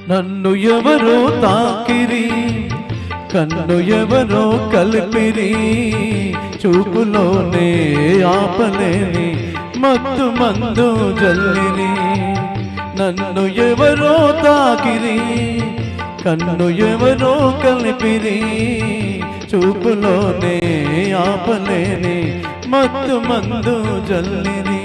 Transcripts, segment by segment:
నన్ను ఎవరో తాకిరి, కన్ను ఎవరో కలిపిరి, చూపులోనే ఆపలేని మత్తు మందు జల్లిరి. నన్ను ఎవరో తాకిరి, కన్ను ఎవరో కలిపిరి, చూపులోనే ఆపలేని మత్తు మందు జల్లిరి.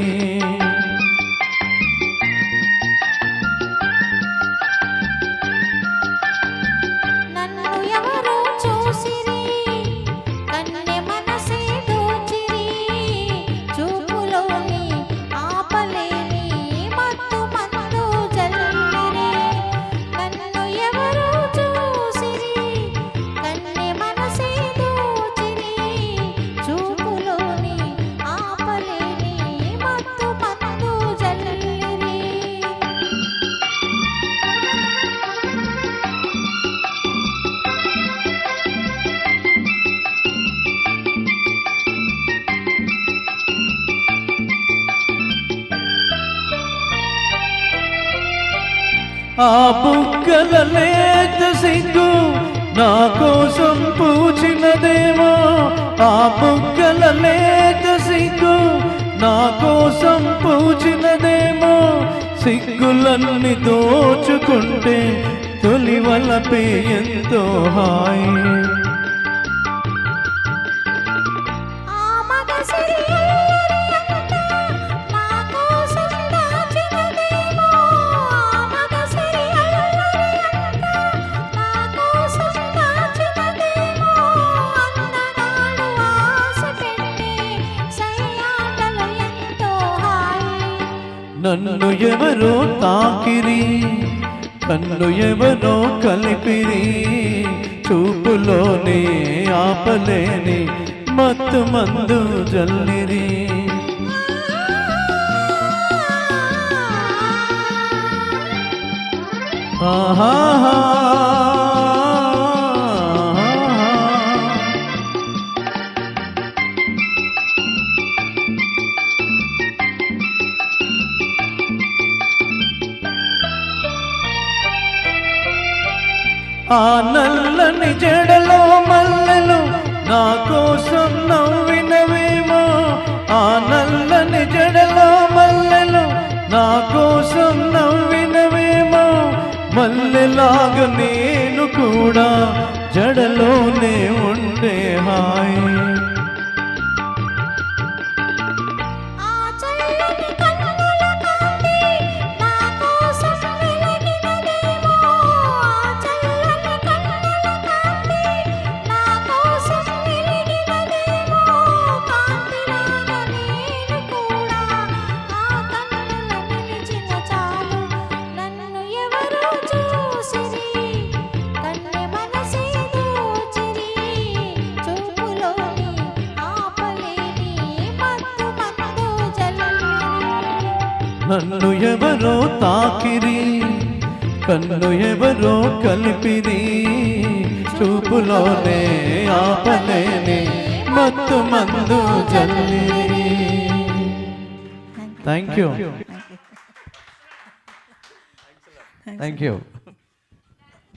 ఆ బుగ్గల లేత సిగ్గు నా కోసం పూచినదేమో, ఆ బుగ్గల లేత సిగ్గు నా కోసం పూచినదేమో. సిగ్గులన్నీ దోచుకుంటే తొలి వలపే ఎంతో హాయి. నన్ను ఎవరో తాకిరి, కన్ను ఎవరో కలిపిరి, చూపులోనే ఆపలేని మత్తు మందు జల్లిరి. ఆహా ఆ నల్లని జడలో మల్లెలు నా కోసం నవ్వినవేమో, ఆ నల్లని జడలో మల్లెలు నా కోసం నవ్వినవేమో. మల్లెలాగా నేను కూడా జడలోనే ఉండే హాయి. నన్ను ఎవరో తాకిరి, కన్ను ఎవరో కలిపిరి, చూపులోనే ఆపలేని మత్తు మందు జల్లిరి. Thank you.